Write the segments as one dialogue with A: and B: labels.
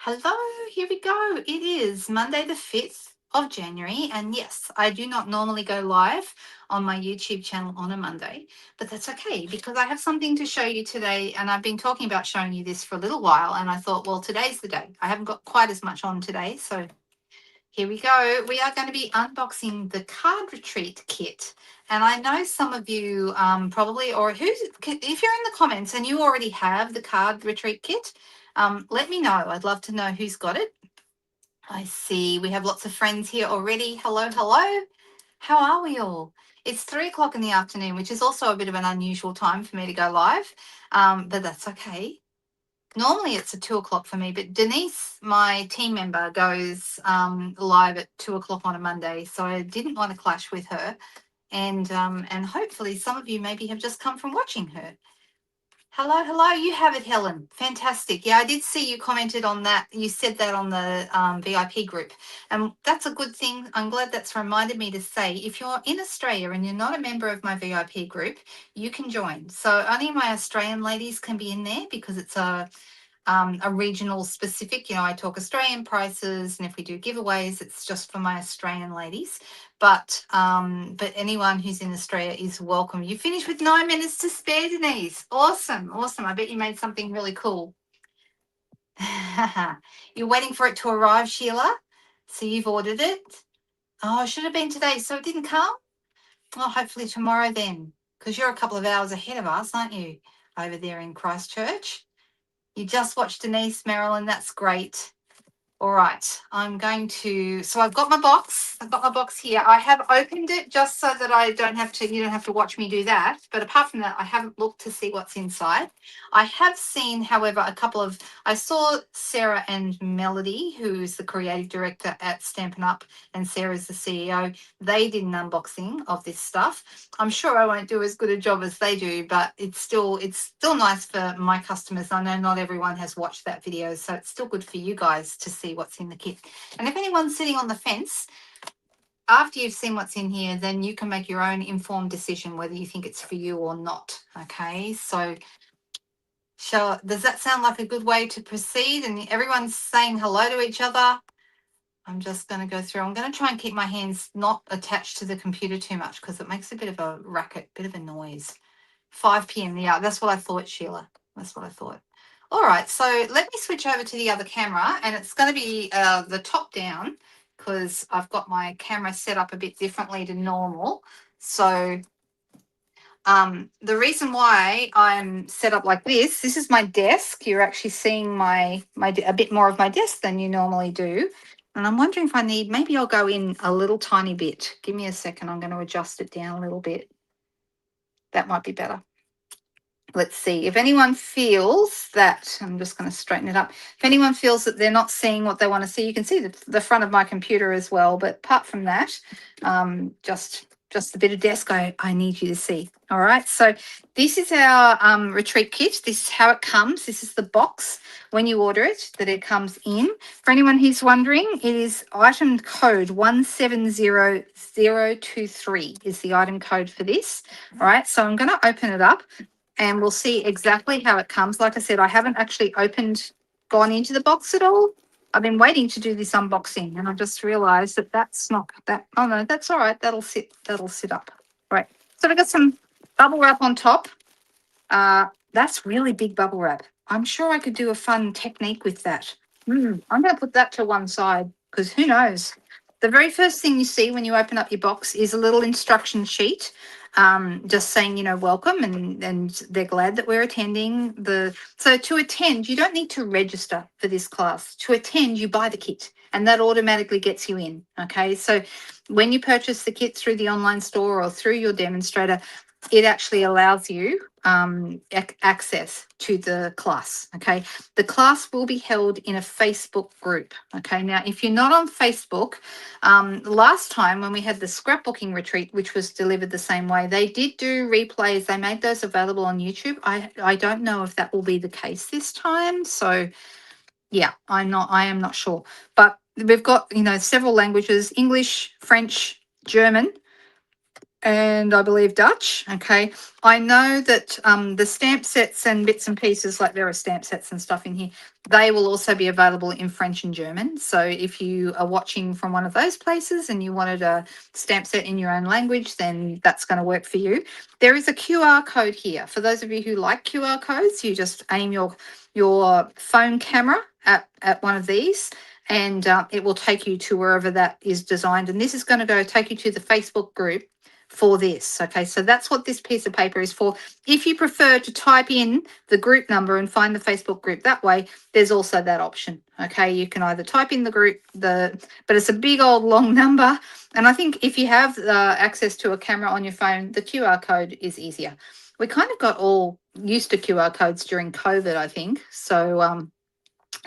A: Hello, here we go. It is Monday the 5th of January. And yes, I do not normally go live on my YouTube channel on a Monday, but that's okay because I have something to show you today. And I've been talking about showing you this for a little while. And I thought, well, today's the day. I haven't got quite as much on today. So here we go. We are going to be unboxing the Card Retreat kit. And I know some of you probably, or if you're in the comments and you already have the Card Retreat kit, let me know. I'd love to know who's got it. I see we have lots of friends here already. Hello, hello. How are we all? It's 3 o'clock in the afternoon, which is also a bit of an unusual time for me to go live, but that's okay. Normally it's at 2 o'clock for me, but Denise, my team member, goes live at 2 o'clock on a Monday, so I didn't want to clash with her. And hopefully some of you maybe have just come from watching her. Hello, hello. You have it, Helen. Fantastic. Yeah, I did see you commented on that. You said that on the VIP group. And that's a good thing. I'm glad that's reminded me to say, if you're in Australia and you're not a member of my VIP group, you can join. So only my Australian ladies can be in there because it's a regional specific. I talk Australian prices, and if we do giveaways, it's just for my Australian ladies. But anyone who's in Australia is welcome. You finished with 9 minutes to spare, Denise. Awesome, awesome. I bet you made something really cool. You're waiting for it to arrive, Sheila. So you've ordered it. Oh, it should have been today, so it didn't come. Well, hopefully tomorrow then, because you're a couple of hours ahead of us, aren't you, over there in Christchurch? You just watched Denise, Marilyn. That's great. All right, I'm going to, so I've got my box. I've got my box here. I have opened it just so that you don't have to watch me do that. But apart from that, I haven't looked to see what's inside. I have seen, however, I saw Sarah and Melody, who's the creative director at Stampin Up, and Sarah's the CEO. They did an unboxing of this stuff. I'm sure I won't do as good a job as they do, but it's still nice for my customers. I know not everyone has watched that video, so it's still good for you guys to see what's in the kit. And if anyone's sitting on the fence, after you've seen what's in here, then you can make your own informed decision whether you think it's for you or not. Okay, so does that sound like a good way to proceed? And everyone's saying hello to each other. I'm just going to go through. I'm going to try and keep my hands not attached to the computer too much because it makes a bit of a racket, bit of a noise. 5 p.m. Yeah, that's what I thought, Sheila. That's what I thought. All right, so let me switch over to the other camera, and it's going to be the top down because I've got my camera set up a bit differently to normal. So the reason why I'm set up like this is my desk. You're actually seeing a bit more of my desk than you normally do. And I'm wondering if maybe I'll go in a little tiny bit. Give me a second. I'm going to adjust it down a little bit. That might be better. Let's see. If anyone feels that, I'm just going to straighten it up. If anyone feels that they're not seeing what they want to see, you can see the front of my computer as well. But apart from that, just a bit of desk I need you to see. All right. So this is our retreat kit. This is how it comes. This is the box when you order it that it comes in. For anyone who's wondering, it is item code 170023 is the item code for this. All right. So I'm going to open it up and we'll see exactly how it comes. Like I said, I haven't actually gone into the box at all. I've been waiting to do this unboxing, and I just realized that's not that. Oh no, that's all right. That'll sit up. Right. So I've got some bubble wrap on top. That's really big bubble wrap. I'm sure I could do a fun technique with that. I'm going to put that to one side because who knows? The very first thing you see when you open up your box is a little instruction sheet, just saying, welcome, and they're glad that we're attending. So to attend, you don't need to register for this class. To attend, you buy the kit, and that automatically gets you in. Okay, so when you purchase the kit through the online store or through your demonstrator, it actually allows you access to the class. Okay, the class will be held in a Facebook group. Okay, now if you're not on Facebook, last time when we had the scrapbooking retreat, which was delivered the same way, they did do replays. They made those available on YouTube. I don't know if that will be the case this time. So yeah, I am not sure. But we've got several languages: English, French, German, and I believe Dutch. Okay, I know that the stamp sets and bits and pieces, like there are stamp sets and stuff in here, they will also be available in French and German. So if you are watching from one of those places and you wanted a stamp set in your own language, then that's going to work for you. There is a QR code here. For those of you who like QR codes, you just aim your phone camera at one of these, and it will take you to wherever that is designed. And this is going to take you to the Facebook group for this. Okay, so that's what this piece of paper is for. If you prefer to type in the group number and find the Facebook group that way, there's also that option. Okay, you can either type in the group, but it's a big old long number. And I think if you have access to a camera on your phone, the QR code is easier. We kind of got all used to QR codes during COVID, I think. So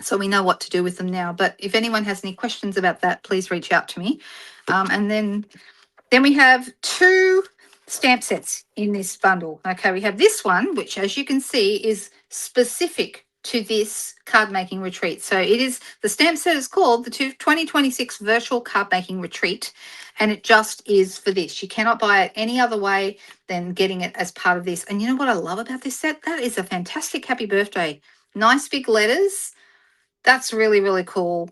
A: so we know what to do with them now. But if anyone has any questions about that, please reach out to me. And then we have 2 stamp sets in this bundle. Okay, we have this one, which as you can see is specific to this card making retreat. So it is, the stamp set is called the 2026 Virtual Card Making Retreat, and it just is for this. You cannot buy it any other way than getting it as part of this. And you know what I love about this set? That is a fantastic happy birthday. Nice big letters. That's really, really cool.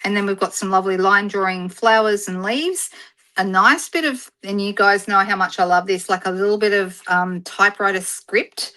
A: And then we've got some lovely line drawing flowers and leaves. A nice bit of, and you guys know how much I love this, like a little bit of typewriter script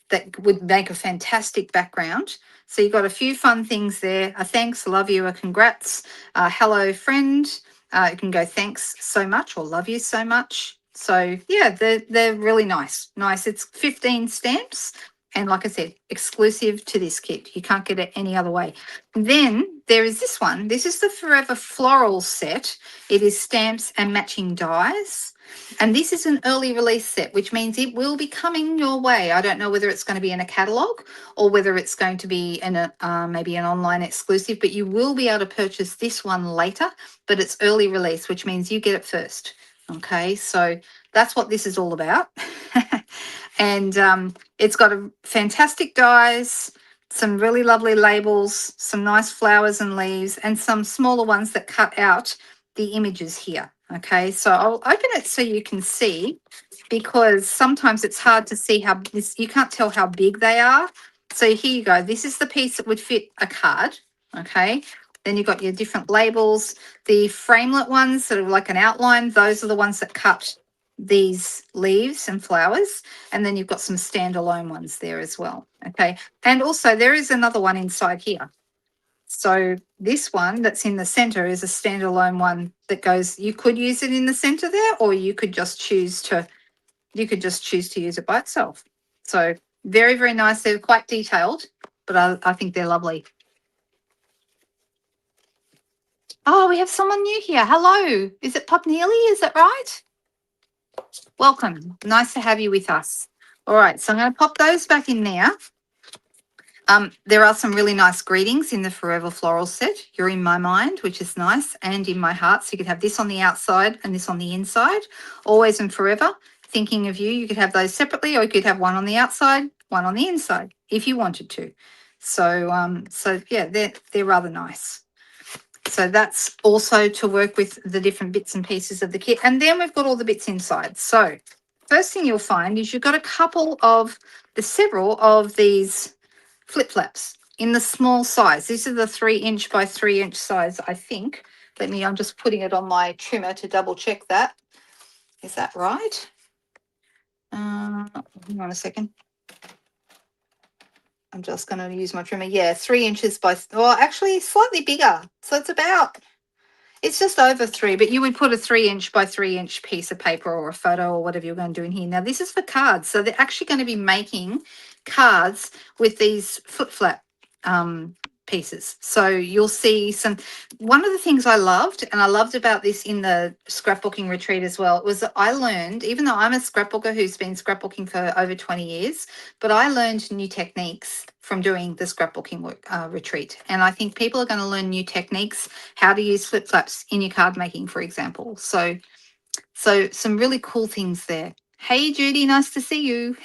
A: that would make a fantastic background. So you've got a few fun things there. A thanks, love you, a congrats, hello friend. You can go thanks so much or love you so much. So yeah, they're really nice. Nice. It's 15 stamps. And like I said, exclusive to this kit. You can't get it any other way. Then there is this one. This is the Forever Floral set. It is stamps and matching dies. And this is an early release set, which means it will be coming your way. I don't know whether it's going to be in a catalogue or whether it's going to be in a maybe an online exclusive, but you will be able to purchase this one later, but it's early release, which means you get it first. Okay, so that's what this is all about. And it's got a fantastic dies, some really lovely labels, some nice flowers and leaves, and some smaller ones that cut out the images here. Okay, so I'll open it so you can see, because sometimes it's hard to see how this, you can't tell how big they are. So here you go. This is the piece that would fit a card. Okay, then you've got your different labels. The framelit ones, sort of like an outline, those are the ones that cut these leaves and flowers. And then you've got some standalone ones there as well. Okay, and also there is another one inside here. So this one that's in the center is a standalone one that goes, you could use it in the center there, or you could just choose to use it by itself. So very, very nice. They're quite detailed, but I think they're lovely. Oh, we have someone new here. Hello. Is it Pop Neely? Is that right? Welcome. Nice to have you with us. All right, so I'm going to pop those back in there. There are some really nice greetings in the Forever Floral set. You're in my mind, which is nice, and in my heart. So you could have this on the outside and this on the inside. Always and forever, thinking of you. You could have those separately, or you could have one on the outside, one on the inside, if you wanted to. So, so yeah, they're rather nice. So that's also to work with the different bits and pieces of the kit. And then we've got all the bits inside. So first thing you'll find is you've got several of these flip flaps in the small size. These are the 3-inch by 3-inch size, I think. I'm just putting it on my trimmer to double check that. Is that right? Hang on a second. I'm just going to use my trimmer. Yeah, 3 inches by, well, actually slightly bigger. So it's just over 3, but you would put a 3-inch by 3-inch piece of paper or a photo or whatever you're going to do in here. Now, this is for cards. So they're actually going to be making cards with these foot flap pieces. So you'll see one of the things I loved, and I loved about this in the scrapbooking retreat as well, was that I learned, even though I'm a scrapbooker who's been scrapbooking for over 20 years, but I learned new techniques from doing the scrapbooking retreat. And I think people are going to learn new techniques, how to use flip flaps in your card making, for example. So some really cool things there. Hey, Judy, nice to see you.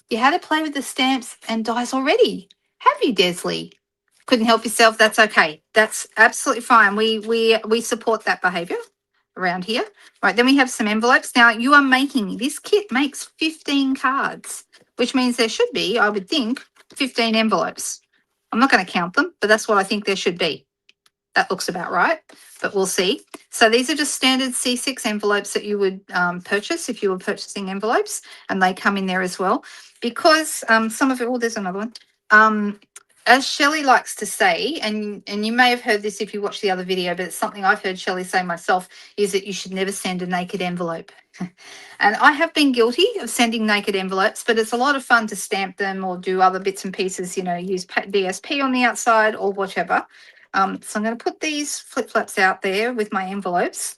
A: You had to play with the stamps and dies already. Have you, Desley? Couldn't help yourself. That's okay. That's absolutely fine. We support that behaviour. around here. Right, then we have some envelopes. Now you are making, this kit makes 15 cards, which means there should be, I would think, 15 envelopes. I'm not going to count them, but that's what I think there should be. That looks about right, but we'll see. So these are just standard C6 envelopes that you would purchase if you were purchasing envelopes, and they come in there as well. Because some of it, oh, there's another one. As Shelley likes to say, and you may have heard this if you watched the other video, but it's something I've heard Shelley say myself, is that you should never send a naked envelope. And I have been guilty of sending naked envelopes, but it's a lot of fun to stamp them or do other bits and pieces, you know, use DSP on the outside or whatever. So I'm going to put these flip-flaps out there with my envelopes.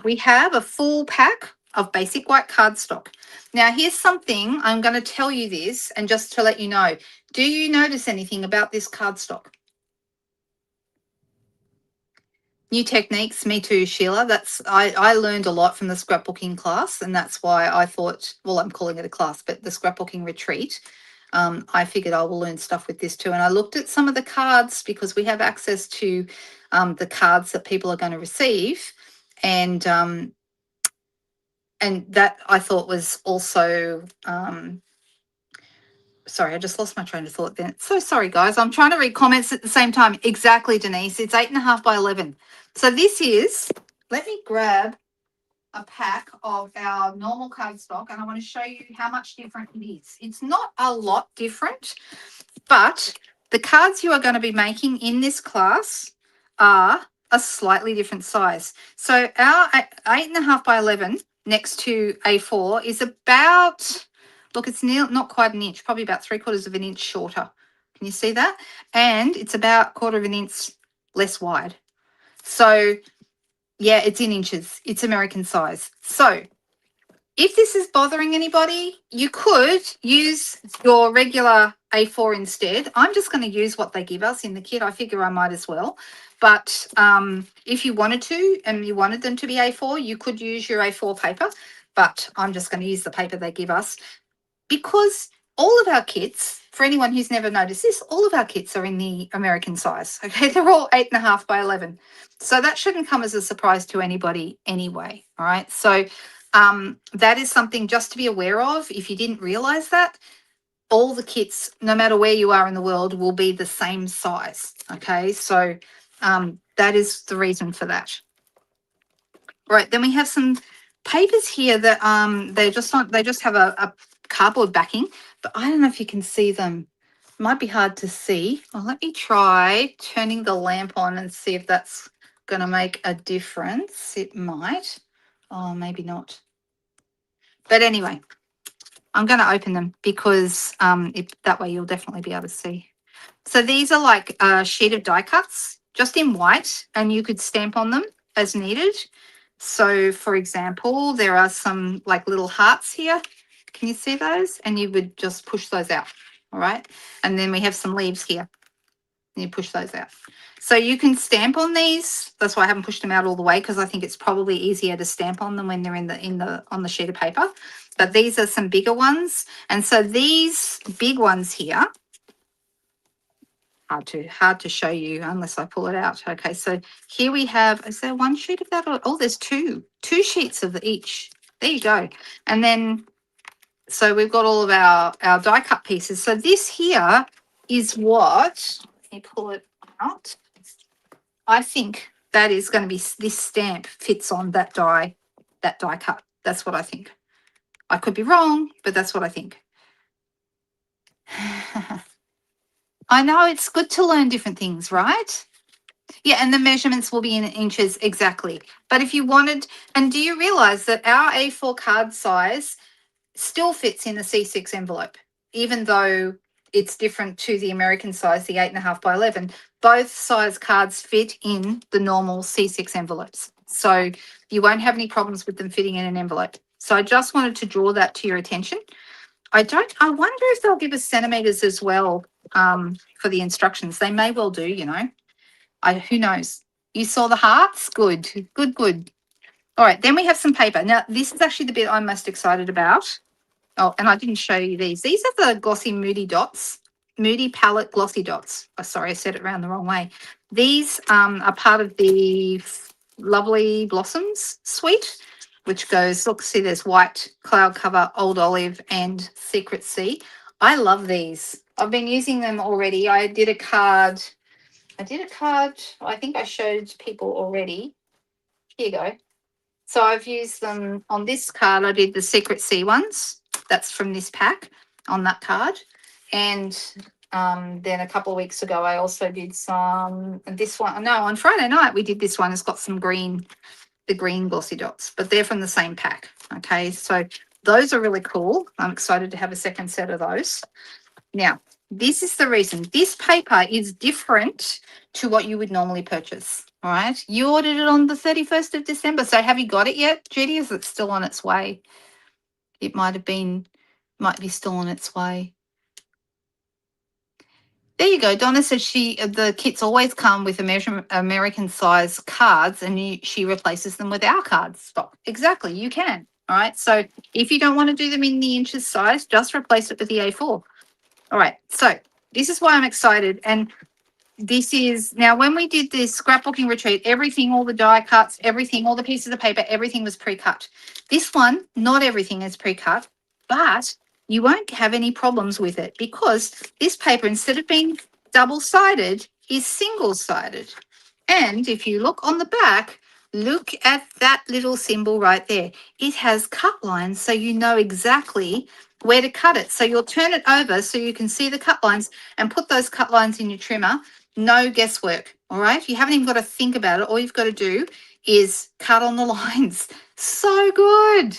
A: We have a full pack of basic white cardstock. Now, here's something, I'm going to tell you this, and just to let you know, do you notice anything about this cardstock? New techniques, me too, Sheila. I learned a lot from the scrapbooking class, and that's why I thought, well, I'm calling it a class, but the scrapbooking retreat. I figured I will learn stuff with this too. And I looked at some of the cards because we have access to the cards that people are going to receive. And that I thought was also, sorry, I just lost my train of thought then. So sorry, guys. I'm trying to read comments at the same time. Exactly, Denise. It's 8.5 by 11. So this is, let me grab a pack of our normal cardstock, and I want to show you how much different it is. It's not a lot different, but the cards you are going to be making in this class are a slightly different size. So our 8.5 by 11 next to A4 is about, look, it's not quite an inch, probably about 3/4 of an inch shorter. Can you see that? And it's about 1/4 of an inch less wide. So yeah, it's in inches. It's American size. So if this is bothering anybody, you could use your regular A4 instead. I'm just going to use what they give us in the kit. I figure I might as well. But if you wanted to and you wanted them to be A4, you could use your A4 paper. But I'm just going to use the paper they give us because all of our kits, for anyone who's never noticed this, all of our kits are in the American size. Okay, they're all 8.5 by 11. So that shouldn't come as a surprise to anybody anyway. All right, so that is something just to be aware of. If you didn't realize that, all the kits, no matter where you are in the world, will be the same size. Okay, so that is the reason for that. Right, then we have some papers here that they just have a cardboard backing, but I don't know if you can see them. It might be hard to see. Well, let me try turning the lamp on and see if that's going to make a difference. It might. Oh, maybe not. But anyway, I'm going to open them because that way you'll definitely be able to see. So these are like a sheet of die cuts, just in white, and you could stamp on them as needed. So, for example, there are some like little hearts here. Can you see those? And you would just push those out, all right? And then we have some leaves here. And you push those out. So you can stamp on these. That's why I haven't pushed them out all the way, because I think it's probably easier to stamp on them when they're on the sheet of paper. But these are some bigger ones. And so these big ones here, hard to show you unless I pull it out. Okay, so here we have, is there one sheet of that? Oh, there's two sheets of each. There you go. And then, so we've got all of our die cut pieces. So this here is what, let me pull it out. I think that is going to be, this stamp fits on that die cut. That's what I think. I could be wrong, but that's what I think. I know, it's good to learn different things, right? Yeah, and the measurements will be in inches exactly. But if you wanted, and do you realize that our A4 card size still fits in a C6 envelope, even though it's different to the American size, the 8.5 by 11, both size cards fit in the normal C6 envelopes. So you won't have any problems with them fitting in an envelope. So I just wanted to draw that to your attention. I wonder if they'll give us centimeters as well for the instructions. They may well do, you know. Who knows? You saw the hearts? Good. All right, then we have some paper. Now, this is actually the bit I'm most excited about. Oh, and I didn't show you these. These are the glossy Moody dots, Moody palette glossy dots. Oh, sorry, I said it around the wrong way. These are part of the Lovely Blossoms suite, which goes, look, see, there's white, cloud cover, old olive, and secret sea. I love these. I've been using them already. I did a card. I think I showed people already. Here you go. So I've used them on this card. I did the secret sea ones. That's from this pack on that card. And then a couple of weeks ago, I also did this one. No, on Friday night, we did this one. It's got some green, the green glossy dots, but they're from the same pack. Okay, so those are really cool. I'm excited to have a second set of those. Now, this is the reason. This paper is different to what you would normally purchase. All right. You ordered it on the 31st of December. So have you got it yet, Judy? Is it still on its way? It might be still on its way. There you go. Donna says the kits always come with American size cards, and she replaces them with our cards stock. Exactly. You can. All right. So if you don't want to do them in the inches size, just replace it with the A4. All right, so this is why I'm excited. And this is, now when we did this scrapbooking retreat, everything, all the die cuts, everything, all the pieces of paper, everything was pre-cut. This one, not everything is pre-cut, but you won't have any problems with it because this paper, instead of being double-sided, is single-sided. And if you look on the back, look at that little symbol right there. It has cut lines, so you know exactly where to cut it. So you'll turn it over so you can see the cut lines and put those cut lines in your trimmer. No guesswork, all right? You haven't even got to think about it. All you've got to do is cut on the lines. So good.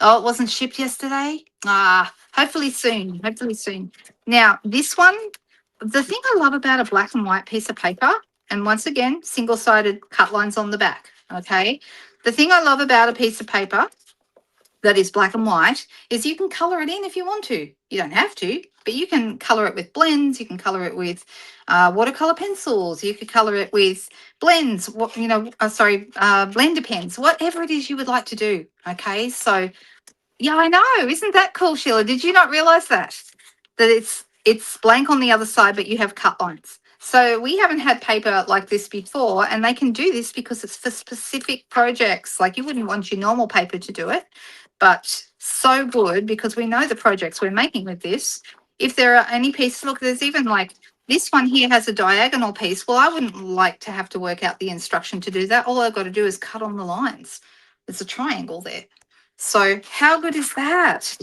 A: Oh, it wasn't shipped yesterday? Hopefully soon, hopefully soon. Now, this one, the thing I love about a black and white piece of paper, and once again, single-sided cut lines on the back, okay? The thing I love about a piece of paper that is black and white is you can color it in if you want to. You don't have to, but you can color it with blends. You can color it with watercolor pencils. You could color it with blends, blender pens, whatever it is you would like to do. Okay, so yeah, I know. Isn't that cool, Sheila? Did you not realize that? That it's blank on the other side, but you have cut lines. So we haven't had paper like this before, and they can do this because it's for specific projects. Like you wouldn't want your normal paper to do it, but so good because we know the projects we're making with this. If there are any pieces, look, there's even like this one here has a diagonal piece. Well, I wouldn't like to have to work out the instruction to do that. All I've got to do is cut on the lines. There's a triangle there. So how good is that?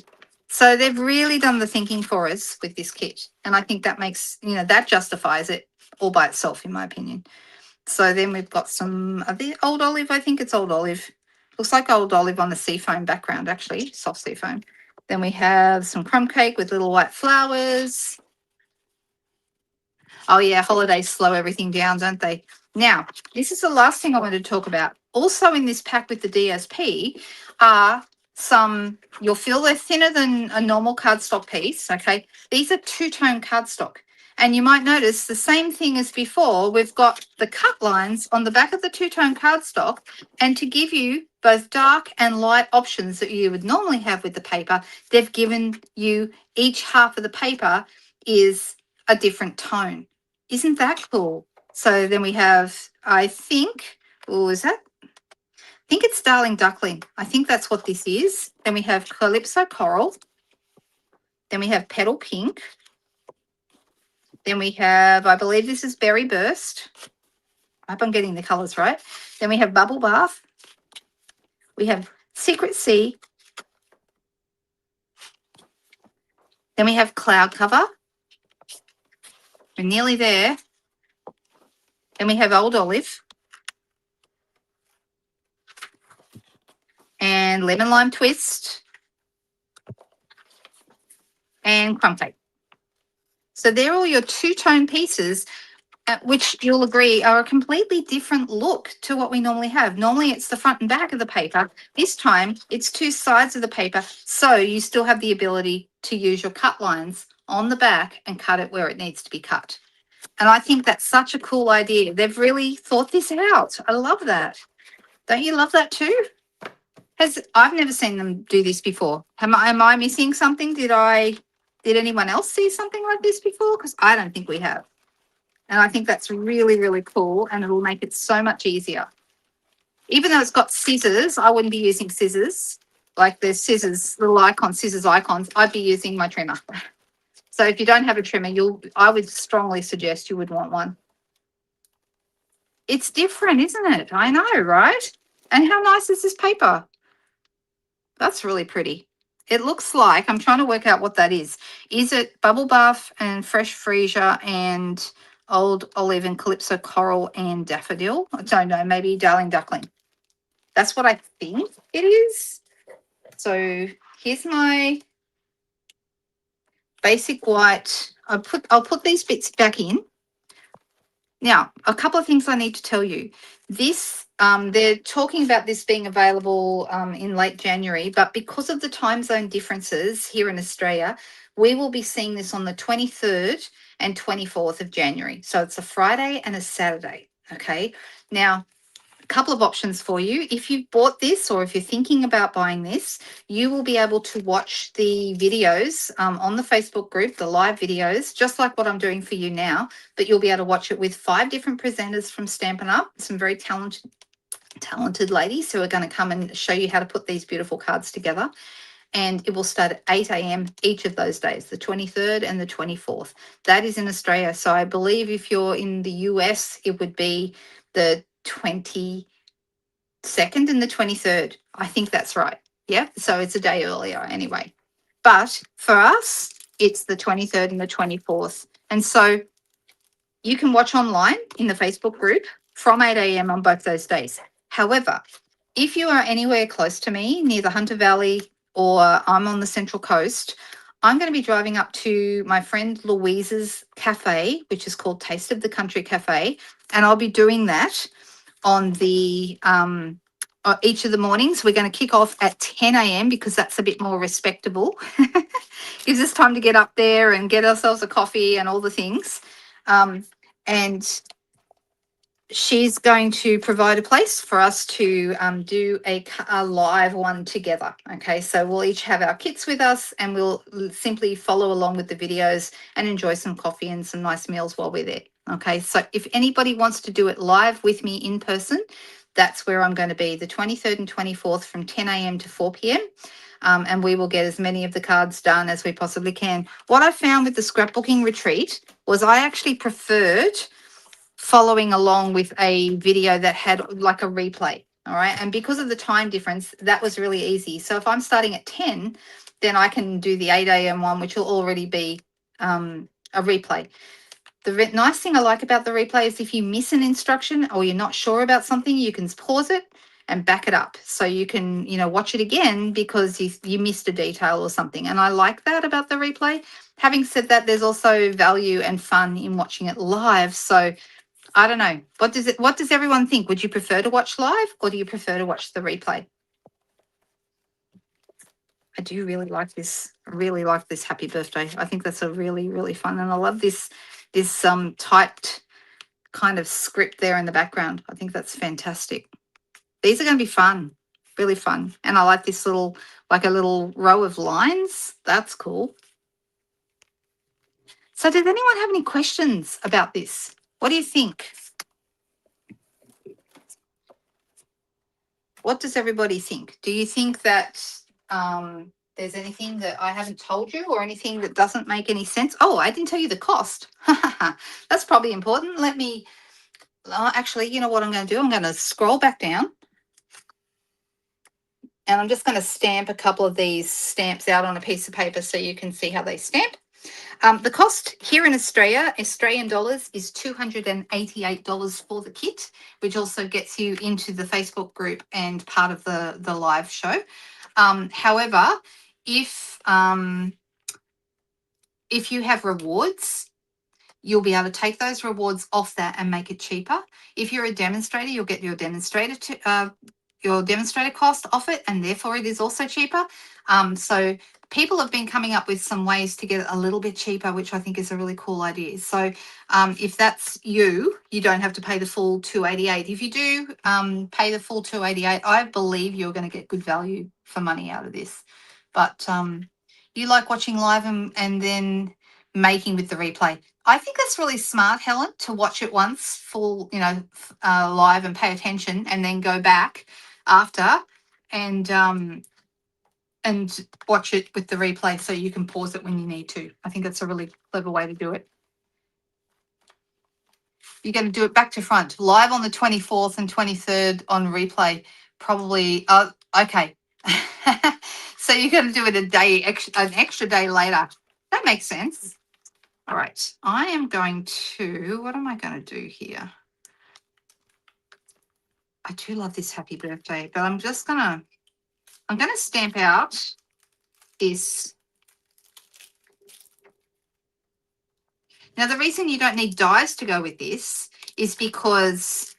A: So they've really done the thinking for us with this kit. And I think that makes, that justifies it all by itself, in my opinion. So then we've got some of the old olive. I think it's old olive. Looks like old olive on the seafoam background, actually, soft seafoam. Then we have some crumb cake with little white flowers. Oh, yeah, holidays slow everything down, don't they? Now, this is the last thing I wanted to talk about. Also in this pack with the DSP are some, you'll feel they're thinner than a normal cardstock piece, okay? These are two-tone cardstock. And you might notice the same thing as before. We've got the cut lines on the back of the two-tone cardstock. And to give you both dark and light options that you would normally have with the paper, they've given you each half of the paper is a different tone. Isn't that cool? So then we have, I think, I think it's Darling Duckling. I think that's what this is. Then we have Calypso Coral. Then we have Petal Pink. Then we have, I believe this is Berry Burst. I hope I'm getting the colours right. Then we have Bubble Bath. We have Secret Sea. Then we have Cloud Cover. We're nearly there. Then we have Old Olive. And Lemon Lime Twist. And Crumb Cake. So they're all your two-tone pieces, which you'll agree are a completely different look to what we normally have. Normally it's the front and back of the paper. This time it's two sides of the paper. So you still have the ability to use your cut lines on the back and cut it where it needs to be cut. And I think that's such a cool idea. They've really thought this out. I love that. Don't you love that too? I've never seen them do this before. Am I missing something? Did anyone else see something like this before? Because I don't think we have. And I think that's really, really cool, and it'll make it so much easier. Even though it's got scissors, I wouldn't be using scissors. Like there's scissors, little icons, scissors icons. I'd be using my trimmer. So if you don't have a trimmer, I would strongly suggest you would want one. It's different, isn't it? I know, right? And how nice is this paper? That's really pretty. It looks like, I'm trying to work out what that is. Is it Bubble Bath and Fresh Freesia and Old Olive and Calypso Coral and Daffodil? I don't know, maybe Darling Duckling. That's what I think it is. So here's my basic white. I'll put these bits back in. Now, a couple of things I need to tell you. This, they're talking about this being available in late January, but because of the time zone differences here in Australia, we will be seeing this on the 23rd and 24th of January. So it's a Friday and a Saturday, okay? Now, a couple of options for you. If you've bought this or if you're thinking about buying this, you will be able to watch the videos on the Facebook group, the live videos, just like what I'm doing for you now, but you'll be able to watch it with 5 different presenters from Stampin' Up, some very talented ladies who are going to come and show you how to put these beautiful cards together. And it will start at 8 a.m. each of those days, the 23rd and the 24th. That is in Australia. So I believe if you're in the US, it would be the 22nd and the 23rd. I think that's right. Yeah. So it's a day earlier anyway. But for us, it's the 23rd and the 24th. And so you can watch online in the Facebook group from 8 a.m. on both those days. However, if you are anywhere close to me, near the Hunter Valley, or I'm on the Central Coast, I'm going to be driving up to my friend Louise's cafe, which is called Taste of the Country Cafe. And I'll be doing that on the each of the mornings. We're going to kick off at 10 a.m. because that's a bit more respectable. Gives us time to get up there and get ourselves a coffee and all the things. And she's going to provide a place for us to do a live one together. Okay, so we'll each have our kits with us and we'll simply follow along with the videos and enjoy some coffee and some nice meals while we're there. Okay, so if anybody wants to do it live with me in person, that's where I'm going to be, the 23rd and 24th from 10 a.m. to 4 p.m. And we will get as many of the cards done as we possibly can. What I found with the scrapbooking retreat was I actually preferred following along with a video that had like a replay. All right. And because of the time difference, that was really easy. So if I'm starting at 10, then I can do the 8 a.m. one, which will already be a replay. The nice thing I like about the replay is if you miss an instruction or you're not sure about something, you can pause it and back it up. So you can, watch it again because you missed a detail or something. And I like that about the replay. Having said that, there's also value and fun in watching it live. So I don't know. What does everyone think? Would you prefer to watch live or do you prefer to watch the replay? I do really like this. Happy birthday. I think that's a really, really fun. And I love this typed kind of script there in the background. I think that's fantastic. These are going to be fun, really fun. And I like this little, like a little row of lines. That's cool. So does anyone have any questions about this? What do you think? What does everybody think? Do you think that there's anything that I haven't told you or anything that doesn't make any sense? Oh, I didn't tell you the cost. That's probably important. Actually, you know what I'm going to do? I'm going to scroll back down and I'm just going to stamp a couple of these stamps out on a piece of paper so you can see how they stamp. The cost here in Australia, Australian dollars, is $288 for the kit, which also gets you into the Facebook group and part of the live show. However, if you have rewards, you'll be able to take those rewards off that and make it cheaper. If you're a demonstrator, you'll get your demonstrator cost off it, and therefore it is also cheaper. So people have been coming up with some ways to get it a little bit cheaper, which I think is a really cool idea. So if that's you don't have to pay the full $288. If you do pay the full $288, I believe you're going to get good value for money out of this. But you like watching live and then making with the replay. I think that's really smart, Helen, to watch it once full, live and pay attention, and then go back after and watch it with the replay so you can pause it when you need to. I think that's a really clever way to do it. You're going to do it back to front, live on the 24th and 23rd on replay, probably. Okay. So you're going to do it an extra day later. That makes sense. All right. I am going to, what am I going to do here? I do love this happy birthday, but I'm going to stamp out this. Now, the reason you don't need dies to go with this is because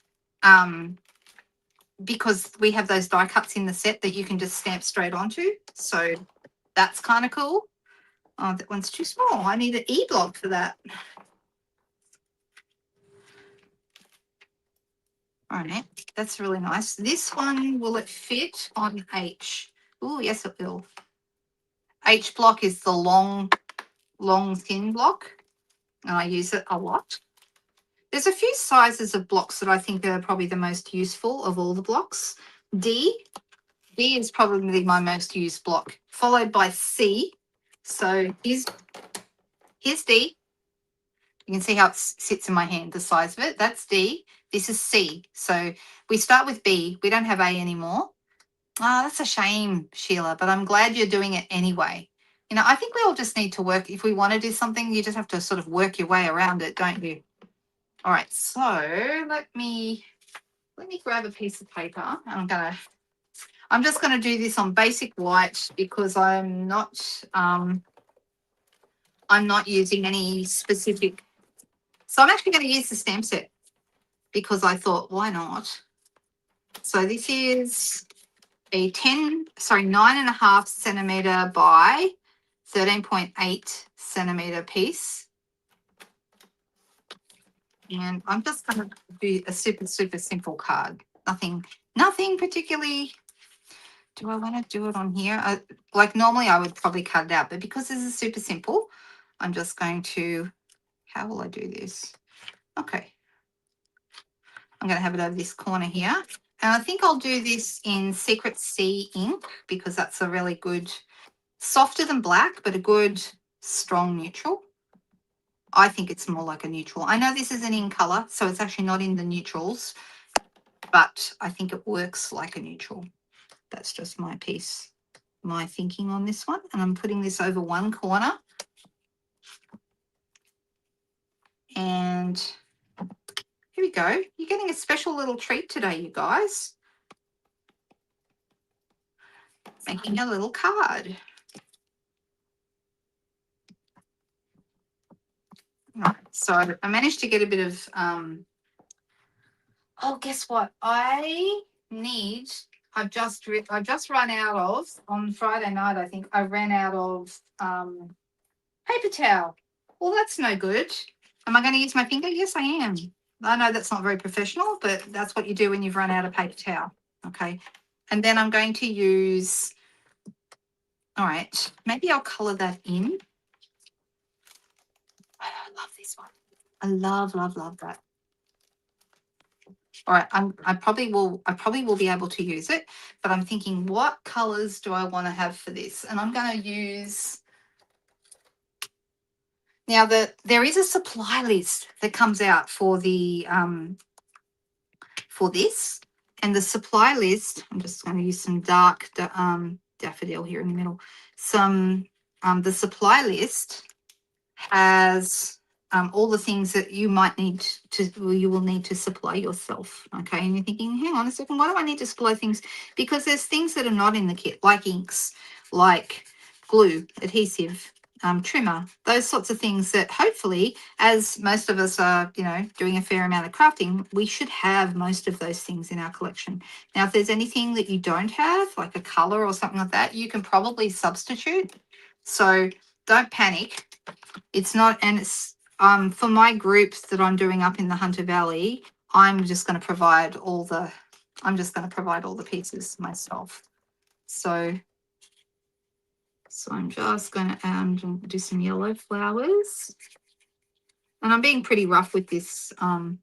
A: we have those die cuts in the set that you can just stamp straight onto. So that's kind of cool. Oh, that one's too small. I need an E block for that. All right, that's really nice. This one, will it fit on H? Oh, yes, it will. H block is the long, thin block, and I use it a lot. There's a few sizes of blocks that I think are probably the most useful of all the blocks. D is probably my most used block, followed by C. So here's D. You can see how it sits in my hand, the size of it. That's D. This is C. So we start with B. We don't have A anymore. Oh, that's a shame, Sheila, but I'm glad you're doing it anyway. I think we all just need to work. If we want to do something, you just have to sort of work your way around it, don't you? All right, so let me grab a piece of paper, and I'm just gonna do this on basic white because I'm not using any specific. So I'm actually going to use the stamp set because I thought, why not? So this is a 9.5 centimeter by 13.8 centimeter piece. And I'm just going to do a super, super simple card. Nothing particularly. Do I want to do it on here? Like normally I would probably cut it out, but because this is super simple, I'm just going to, how will I do this? Okay. I'm going to have it over this corner here. And I think I'll do this in Secret Sea ink because that's a really good, softer than black, but a good strong neutral. I think it's more like a neutral. I know this isn't in color, so it's actually not in the neutrals, but I think it works like a neutral. That's just my thinking on this one. And I'm putting this over one corner. And here we go. You're getting a special little treat today, you guys. Making a little card. Right, so I managed to get a bit of, oh, guess what? I've just run out of, on Friday night, I think, I ran out of paper towel. Well, that's no good. Am I going to use my finger? Yes, I am. I know that's not very professional, but that's what you do when you've run out of paper towel. Okay. And then I'm going to use, all right, maybe I'll color that in. I love this one. I love, love, love that. All right, I probably will be able to use it, but I'm thinking, what colors do I want to have for this? And I'm going to use, now there is a supply list that comes out for the for this, and the supply list, I'm just going to use some dark daffodil here in the middle. The supply list has all the things that you might need you will need to supply yourself. Okay, and you're thinking, hang on a second, why do I need to supply things? Because there's things that are not in the kit, like inks, like glue, adhesive, trimmer, those sorts of things that hopefully, as most of us are, doing a fair amount of crafting, we should have most of those things in our collection. Now, if there's anything that you don't have, like a color or something like that, you can probably substitute. So don't panic. It's not, and it's for my groups that I'm doing up in the Hunter Valley, I'm just going to provide all the pieces myself. So I'm just going to do some yellow flowers. And I'm being pretty rough with this. I've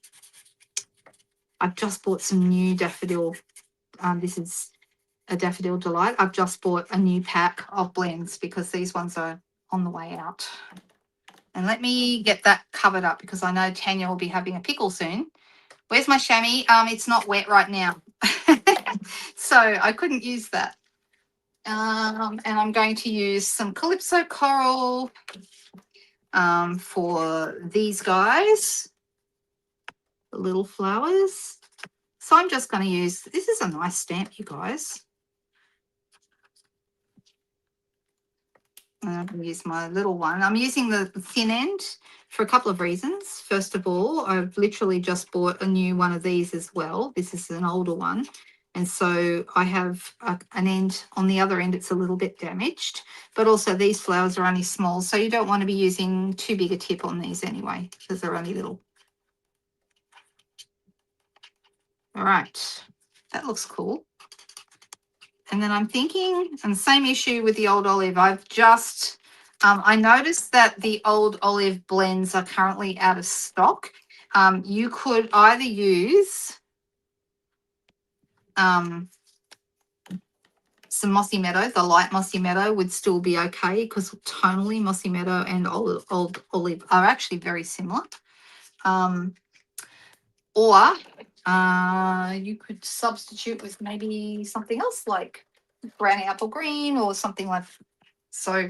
A: just bought some new daffodil. This is a Daffodil Delight. I've just bought a new pack of blends because these ones are on the way out. And let me get that covered up because I know Tanya will be having a pickle soon. Where's my chamois? It's not wet right now. So I couldn't use that. And I'm going to use some Calypso Coral for these guys, the little flowers. So I'm just going to use, this is a nice stamp, you guys. And I'm going to use my little one. I'm using the thin end for a couple of reasons. First of all, I've literally just bought a new one of these as well. This is an older one. And so I have an end on the other end. It's a little bit damaged, but also these flowers are only small. So you don't want to be using too big a tip on these anyway, because they're only little. All right, that looks cool. And then I'm thinking, and same issue with the Old Olive, I've just, I noticed that the Old Olive blends are currently out of stock. You could either use some Mossy Meadow. The light Mossy Meadow would still be okay because tonally Mossy Meadow and Old Olive are actually very similar. Or you could substitute with maybe something else like Granny Apple Green or something like so.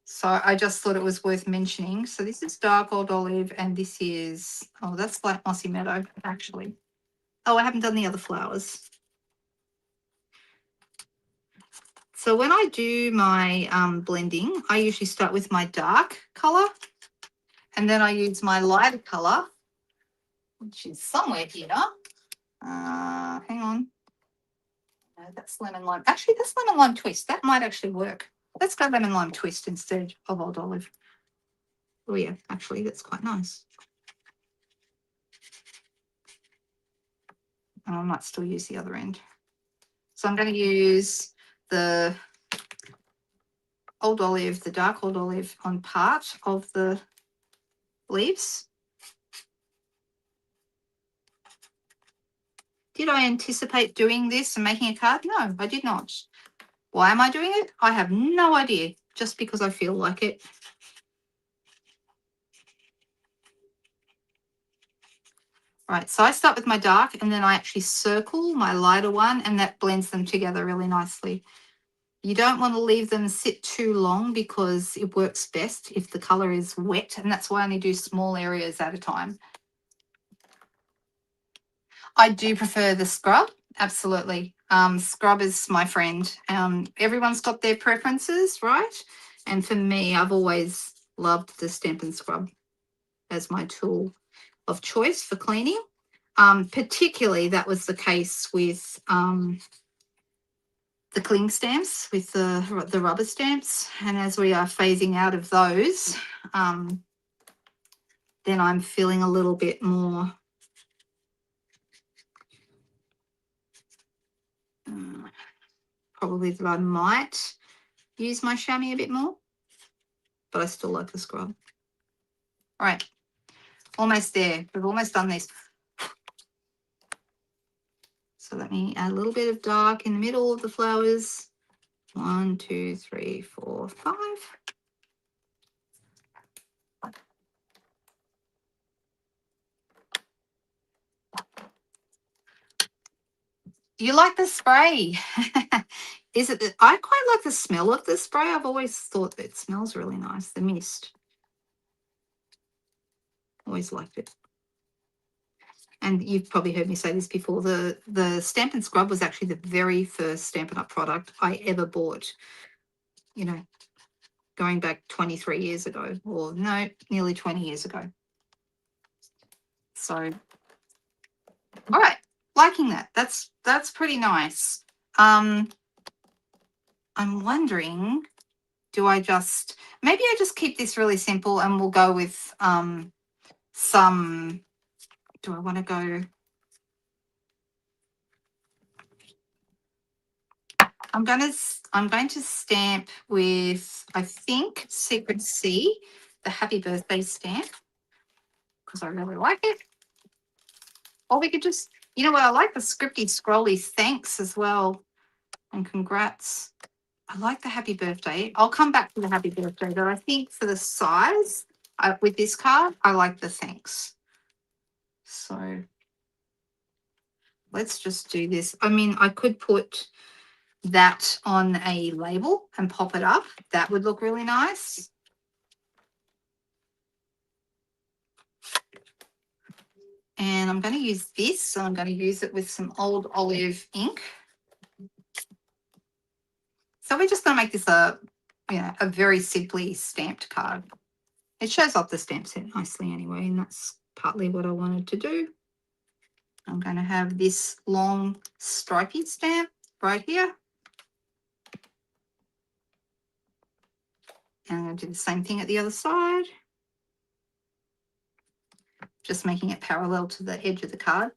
A: So I just thought it was worth mentioning. So this is dark Old Olive and this is, oh, that's light Mossy Meadow actually. Oh, I haven't done the other flowers. So when I do my blending, I usually start with my dark color and then I use my lighter color, which is somewhere here. Hang on. No, that's lemon lime. Actually, that's lemon lime twist. That might actually work. Let's go lemon lime twist instead of Old Olive. Oh yeah, actually, that's quite nice. And I might still use the other end. So I'm going to use the Old Olive, the dark Old Olive on part of the leaves. Did I anticipate doing this and making a card? No, I did not. Why am I doing it? I have no idea, just because I feel like it. All right, so I start with my dark and then I actually circle my lighter one and that blends them together really nicely. You don't want to leave them sit too long because it works best if the color is wet, and that's why I only do small areas at a time. I do prefer the scrub, absolutely. Scrub is my friend. Everyone's got their preferences, right? And for me, I've always loved the Stampin' Scrub as my tool of choice for cleaning. Particularly that was the case with the cling stamps, with the rubber stamps. And as we are phasing out of those, then I'm feeling a little bit more probably that I might use my chamois a bit more, but I still like the scrub. All right, almost there. We've almost done this. So let me add a little bit of dark in the middle of the flowers. 1, 2, 3, 4, 5. You like the spray? Is it? I quite like the smell of the spray. I've always thought it smells really nice. The mist. Always liked it. And you've probably heard me say this before. The Stampin' Scrub was actually the very first Stampin' Up product I ever bought. You know, going back 23 years ago, or no, nearly 20 years ago. So, all right, liking that. That's pretty nice. I'm wondering, do I just, maybe I just keep this really simple and we'll go with some, do I want to go, I'm going to stamp with, I think, Secret C, the Happy Birthday stamp. because I really like it. Or we could just, you know what, I like the scripty scrolly thanks as well. And congrats. I like the happy birthday. I'll come back to the happy birthday, but I think for the size with this card, I like the thanks. So let's just do this. I mean, I could put that on a label and pop it up. That would look really nice. And I'm going to use this. So I'm going to use it with some old olive ink. So we're just going to make this a very simply stamped card. It shows off the stamp set nicely anyway, and that's partly what I wanted to do. I'm going to have this long stripy stamp right here. And I'm going to do the same thing at the other side. Just making it parallel to the edge of the card.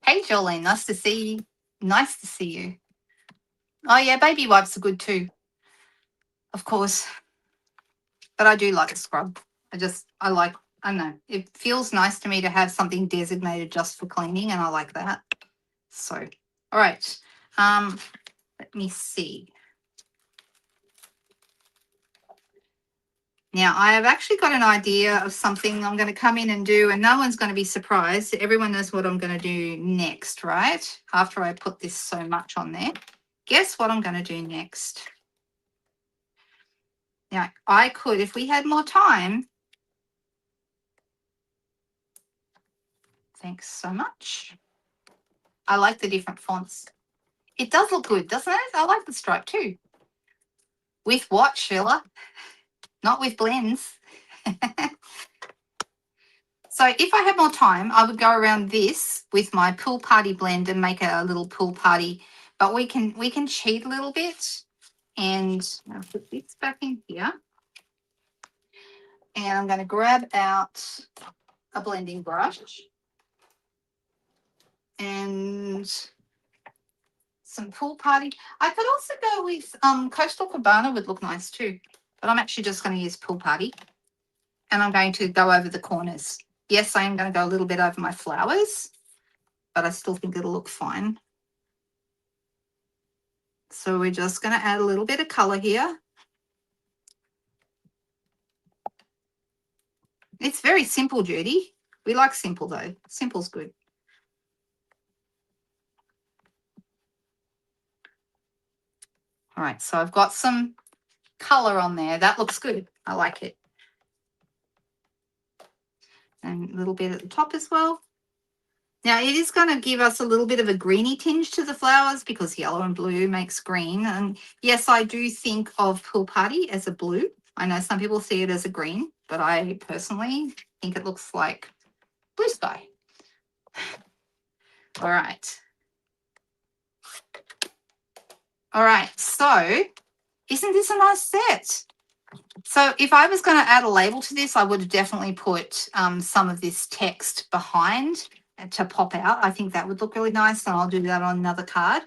A: Hey, Jolene, nice to see you. Nice to see you. Oh, yeah, baby wipes are good too, of course. But I do like a scrub. I don't know. It feels nice to me to have something designated just for cleaning, and I like that. So, all right. Let me see. Now, I have actually got an idea of something I'm going to come in and do, and no one's going to be surprised. Everyone knows what I'm going to do next, right? After I put this so much on there. Guess what I'm going to do next? Now, I could, if we had more time. Thanks so much. I like the different fonts. It does look good, doesn't it? I like the stripe too. With what, Sheila? Not with blends. So if I had more time, I would go around this with my pool party blend and make a little pool party. But we can cheat a little bit. And I'll put this back in here. And I'm going to grab out a blending brush. And some pool party. I could also go with Coastal Cabana would look nice too. But I'm actually just going to use pool party. And I'm going to go over the corners. Yes, I am going to go a little bit over my flowers, but I still think it'll look fine. So we're just going to add a little bit of color here. It's very simple, Judy. We like simple though. Simple's good. All right, so I've got some color on there. That looks good. I like it. And a little bit at the top as well. Now, it is going to give us a little bit of a greeny tinge to the flowers because yellow and blue makes green. And yes, I do think of Pool Party as a blue. I know some people see it as a green, but I personally think it looks like blue sky. All right. All right, so isn't this a nice set? So if I was going to add a label to this, I would have definitely put some of this text behind to pop out. I think that would look really nice, and I'll do that on another card.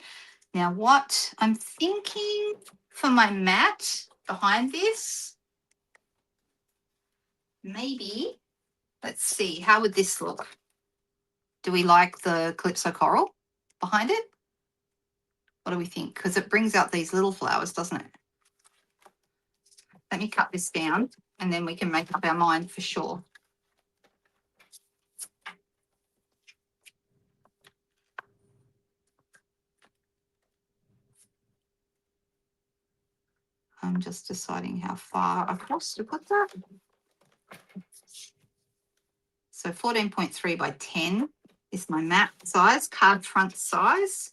A: Now, what I'm thinking for my mat behind this, maybe, let's see, how would this look? Do we like the Calypso Coral behind it? What do we think? Because it brings out these little flowers, doesn't it? Let me cut this down and then we can make up our mind for sure. I'm just deciding how far across to put that. So 14.3 by 10 is my mat size, card front size.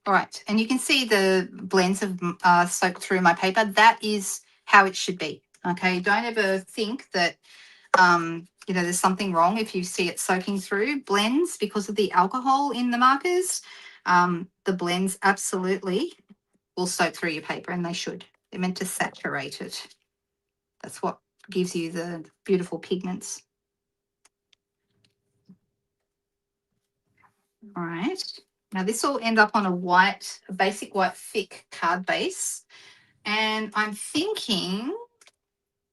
A: All right, and you can see the blends have soaked through my paper. That is how it should be, okay? Don't ever think that, there's something wrong if you see it soaking through. Blends, because of the alcohol in the markers, the blends absolutely will soak through your paper, and they should. They're meant to saturate it. That's what gives you the beautiful pigments. All right. Now this will end up on a basic white thick card base. And I'm thinking,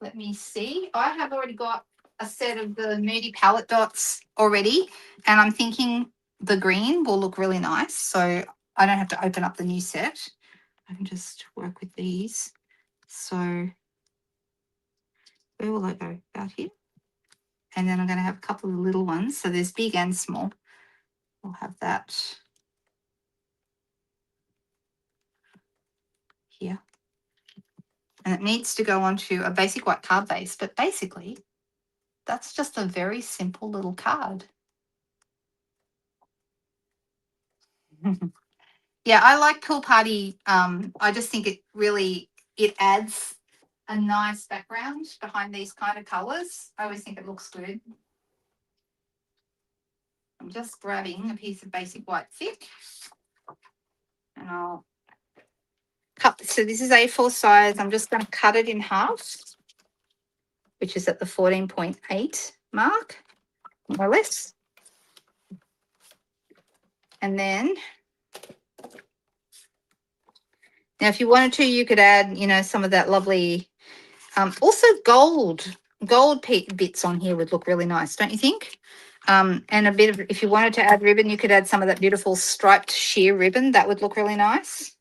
A: let me see, I have already got a set of the Moody palette dots already. And I'm thinking the green will look really nice. So I don't have to open up the new set. I can just work with these. So where will I go? About here. And then I'm going to have a couple of little ones. So there's big and small. We'll have that here. And it needs to go onto a basic white card base. But basically, that's just a very simple little card. Yeah, I like Pool Party. I just think it adds a nice background behind these kind of colors. I always think it looks good. I'm just grabbing a piece of basic white thick and I'll cut. So this is A4 size. I'm just going to cut it in half, which is at the 14.8 mark, more or less. And then, now if you wanted to, you could add, some of that lovely, also gold bits on here would look really nice, don't you think? And a bit of, if you wanted to add ribbon, you could add some of that beautiful striped sheer ribbon. That would look really nice.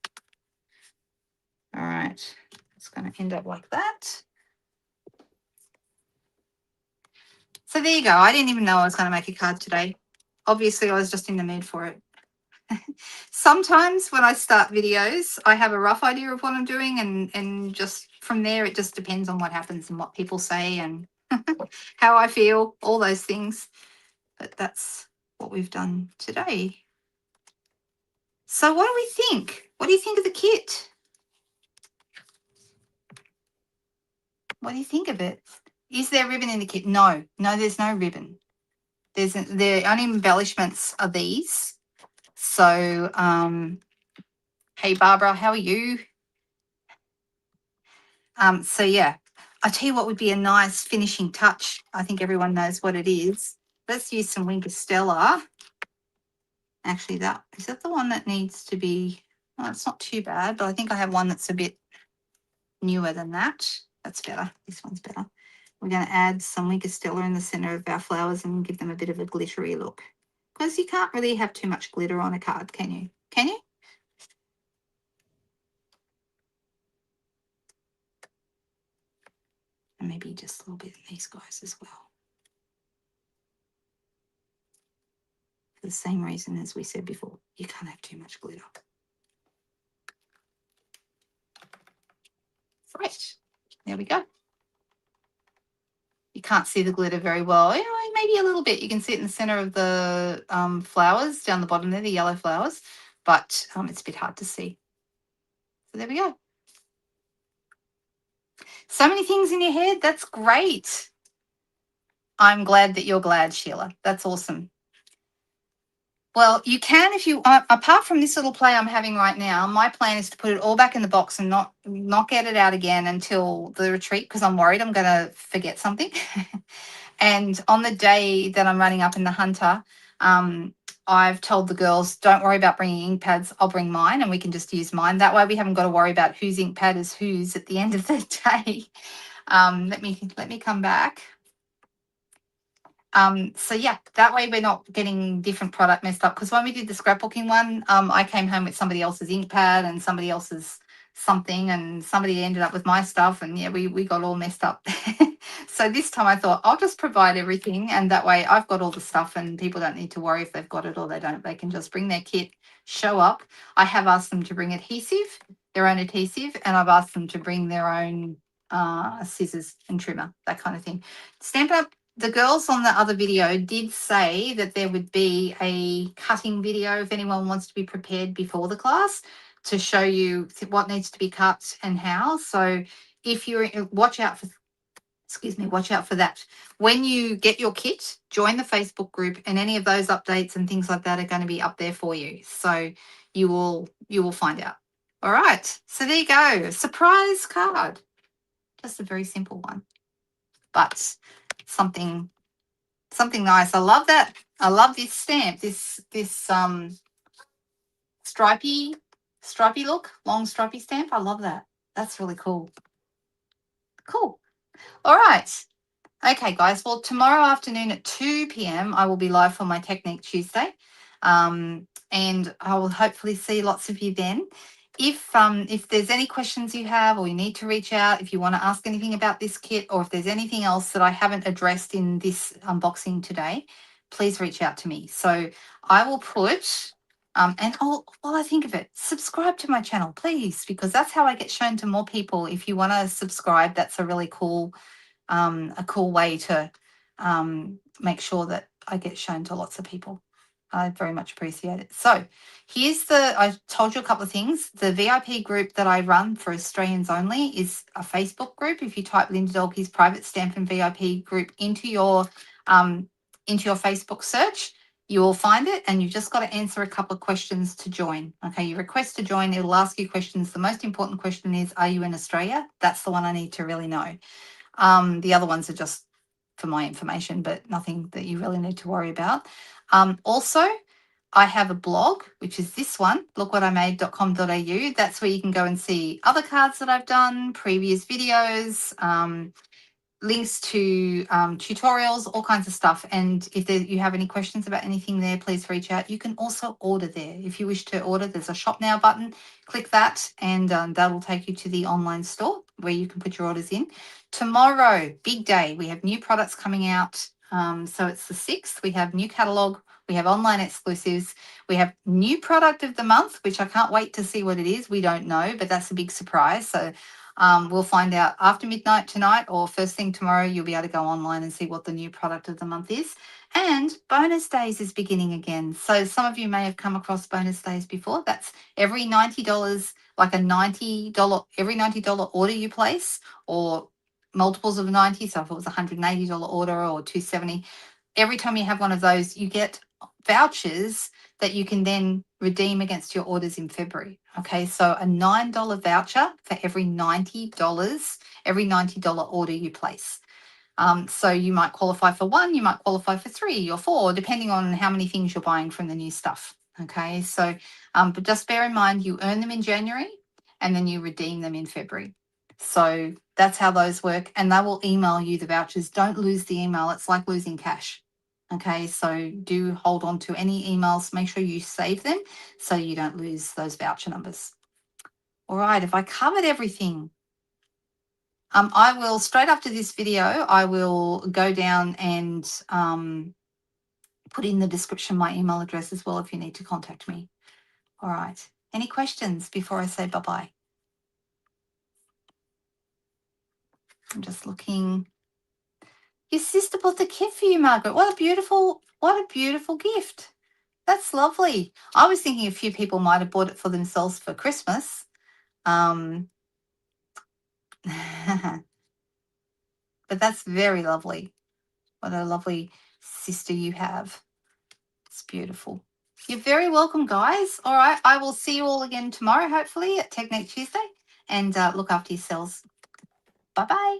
A: All right, it's going to end up like that. So there you go. I didn't even know I was going to make a card today. Obviously, I was just in the mood for it. Sometimes when I start videos, I have a rough idea of what I'm doing, and just from there, it just depends on what happens and what people say and how I feel, all those things. But that's what we've done today. So what do we think? What do you think of the kit? What do you think of it? Is there ribbon in the kit? No, there's no ribbon. The only embellishments are these. So, hey, Barbara, how are you? So, yeah, I tell you what would be a nice finishing touch. I think everyone knows what it is. Let's use some Winker Stella. Actually, is that the one that needs to be, well, it's not too bad, but I think I have one that's a bit newer than that. That's better. This one's better. We're going to add some Winker Stella in the center of our flowers and give them a bit of a glittery look. Because you can't really have too much glitter on a card, can you? Can you? And maybe just a little bit in these guys as well. For the same reason as we said before, you can't have too much glitter. Right, there we go. You can't see the glitter very well. Maybe a little bit. You can see it in the center of the flowers down the bottom there, the yellow flowers, but it's a bit hard to see. So there we go. So many things in your head. That's great. I'm glad that you're glad, Sheila. That's awesome. Well, you can if you, apart from this little play I'm having right now, my plan is to put it all back in the box and not get it out again until the retreat because I'm worried I'm going to forget something. And on the day that I'm running up in the Hunter, I've told the girls, don't worry about bringing ink pads. I'll bring mine and we can just use mine. That way we haven't got to worry about whose ink pad is whose at the end of the day. Let me come back. So yeah, that way we're not getting different product messed up. Because when we did the scrapbooking one, I came home with somebody else's ink pad and somebody else's something, and somebody ended up with my stuff, and yeah, we got all messed up. So this time I thought I'll just provide everything, and that way I've got all the stuff, and people don't need to worry if they've got it or they don't. They can just bring their kit, show up. I have asked them to bring adhesive, their own adhesive, and I've asked them to bring their own scissors and trimmer, that kind of thing. Stampin' Up. The girls on the other video did say that there would be a cutting video if anyone wants to be prepared before the class to show you what needs to be cut and how. So if you're, watch out for that. When you get your kit, join the Facebook group, and any of those updates and things like that are going to be up there for you. So you will find out. All right. So there you go. Surprise card. Just a very simple one, but something nice. I love that I love this stamp. This stripy look, long stripy stamp. I love that. That's really cool. Cool. All right. Okay, guys. Well, tomorrow afternoon at 2 p.m., I will be live for my Technique Tuesday. And I will hopefully see lots of you then. If there's any questions you have or you need to reach out, if you want to ask anything about this kit or if there's anything else that I haven't addressed in this unboxing today, please reach out to me. So I will put, while I think of it, subscribe to my channel, please, because that's how I get shown to more people. If you want to subscribe, that's a cool way to make sure that I get shown to lots of people. I very much appreciate it. So I told you a couple of things. The VIP group that I run for Australians only is a Facebook group. If you type Linda Dolke's private Stampin' VIP group into your Facebook search, you will find it, and you've just got to answer a couple of questions to join. Okay, you request to join, it'll ask you questions. The most important question is, are you in Australia? That's the one I need to really know. The other ones are just for my information, but nothing that you really need to worry about. Also, I have a blog, which is this one, lookwhatimade.com.au. That's where you can go and see other cards that I've done, previous videos, links to tutorials, all kinds of stuff. And if you have any questions about anything there, please reach out. You can also order there. If you wish to order, there's a shop now button. Click that and that will take you to the online store where you can put your orders in. Tomorrow, big day. We have new products coming out. So it's the 6th. We have new catalogue. We have online exclusives. We have new product of the month, which I can't wait to see what it is. We don't know, but that's a big surprise. So we'll find out after midnight tonight or first thing tomorrow. You'll be able to go online and see what the new product of the month is. And bonus days is beginning again. So some of you may have come across bonus days before. That's every $90, like a every $90 order you place, or multiples of 90. So if it was a $180 order or $270, every time you have one of those, you get vouchers that you can then redeem against your orders in February. Okay, so a $9 voucher for every $90 order you place. So you might qualify for 1, you might qualify for 3 or 4, depending on how many things you're buying from the new stuff. Okay, so but just bear in mind, you earn them in January and then you redeem them in February. So that's how those work, and they will email you the vouchers. Don't lose the email. It's like losing cash. Okay, so do hold on to any emails. Make sure you save them so you don't lose those voucher numbers. All right, if I covered everything, I will, straight after this video, I will go down and put in the description my email address as well if you need to contact me. All right, any questions before I say bye-bye? I'm just looking. Your sister bought the kit for you, Margaret. What a beautiful gift. That's lovely. I was thinking a few people might have bought it for themselves for Christmas. But that's very lovely. What a lovely sister you have. It's beautiful. You're very welcome, guys. All right, I will see you all again tomorrow, hopefully, at Technique Tuesday. And look after yourselves. Bye-bye.